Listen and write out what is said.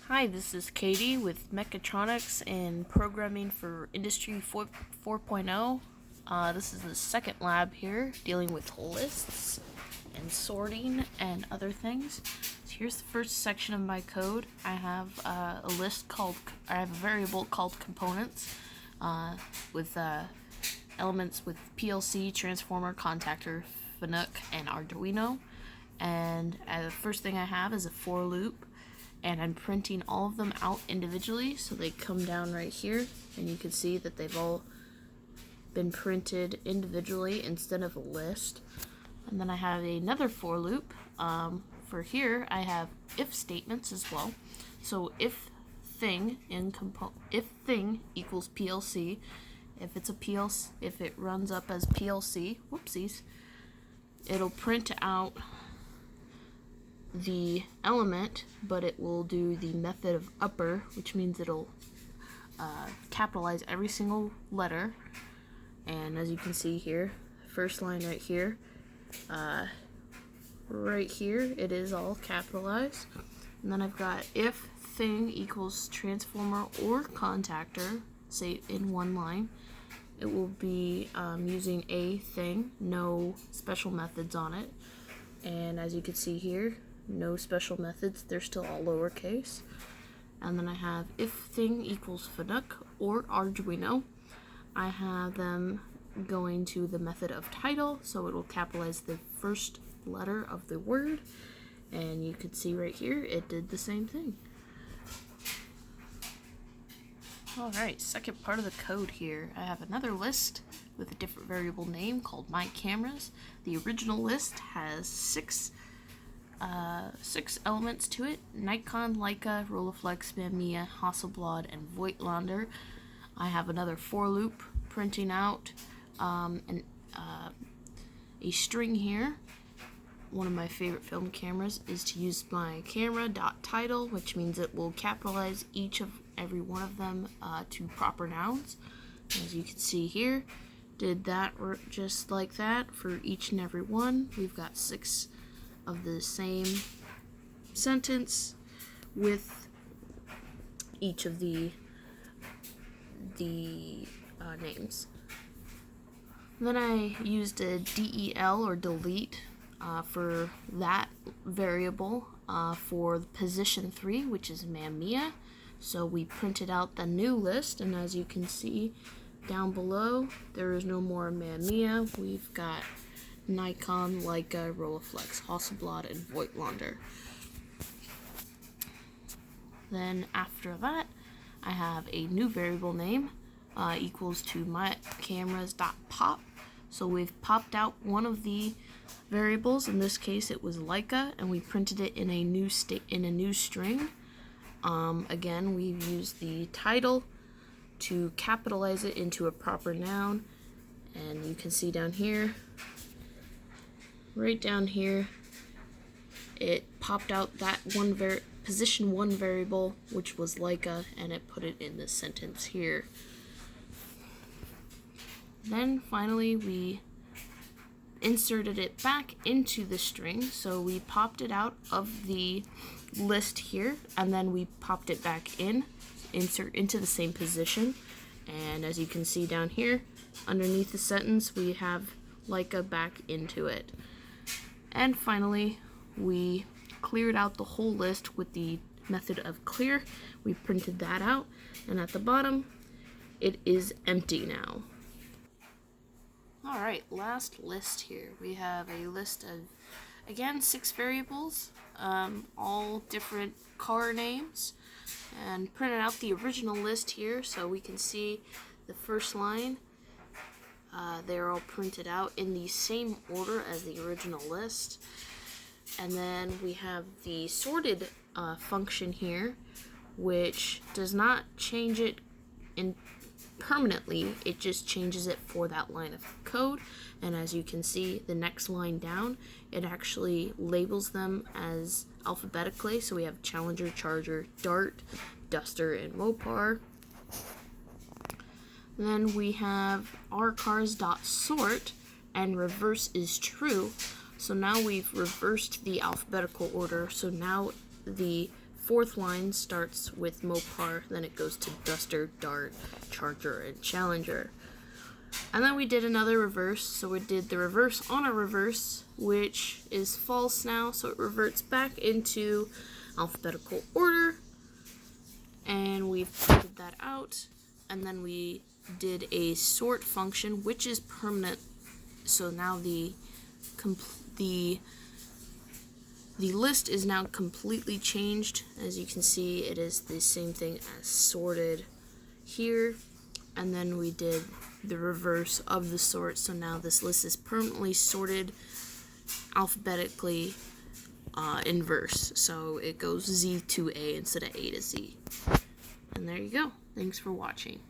Hi, this is Katie with Mechatronics and Programming for Industry 4.0. This is the second lab here, dealing with lists and sorting and other things. So here's the first section of my code. I have a variable called components with elements with PLC, transformer, contactor, FNUC, and Arduino. And the first thing I have is a for loop, and I'm printing all of them out individually, so they come down right here, and you can see that they've all been printed individually instead of a list. And then I have another for loop. For here, I have if statements as well. So if thing equals PLC, if it runs up as PLC, whoopsies, it'll print out the element, but it will do the method of upper, which means it'll capitalize every single letter. And as you can see here, first line right here, it is all capitalized. And then I've got if thing equals transformer or contactor, say in one line, it will be using a thing, no special methods on it. And as you can see here, no special methods, they're still all lowercase. And then I have if thing equals FNUC or Arduino. I have them going to the method of title, so it will capitalize the first letter of the word. And you can see right here, it did the same thing. Alright, second part of the code here. I have another list with a different variable name called my cameras. The original list has six elements to it: Nikon, Leica, Rolleiflex, Mamiya, Hasselblad, and Voigtlander. I have another for loop printing out a string here. One of my favorite film cameras is to use my camera.title, which means it will capitalize every one of them to proper nouns. As you can see here, did that just like that for each and every one. We've got 6 of the same sentence with each of the names. Then I used a del or delete for that variable for position 3, which is Mamiya. So we printed out the new list, and as you can see down below, there is no more Mamiya. We've got Nikon, Leica, Rolleiflex, Hasselblad, and Voigtlander. Then after that, I have a new variable name equals to my cameras.pop. So we've popped out one of the variables. In this case, it was Leica, and we printed it in a new string. Again, we've used the title to capitalize it into a proper noun, and you can see down here, right down here, it popped out that position 1 variable, which was Leica, and it put it in this sentence here. Then finally we inserted it back into the string, so we popped it out of the list here, and then we popped it back insert into the same position. And as you can see down here, underneath the sentence, we have Leica back into it. And finally, we cleared out the whole list with the method of clear. We printed that out, and at the bottom, it is empty now. Alright, last list here. We have a list of, again, 6 variables, all different car names, and printed out the original list here so we can see the first line. They're all printed out in the same order as the original list. And then we have the sorted function here, which does not change it permanently, it just changes it for that line of code. And as you can see, the next line down, it actually labels them as alphabetically. So we have Challenger, Charger, Dart, Duster, and Mopar. Then we have our cars.sort, and reverse is true. So now we've reversed the alphabetical order, so now the fourth line starts with Mopar, then it goes to Duster, Dart, Charger, and Challenger. And then we did another reverse, so we did the reverse on a reverse, which is false now, so it reverts back into alphabetical order. And we've printed that out, and then we did a sort function, which is permanent. So now the list is now completely changed. As you can see, it is the same thing as sorted here. And then we did the reverse of the sort, so now this list is permanently sorted alphabetically inverse. So it goes Z to A instead of A to Z. And there you go. Thanks for watching.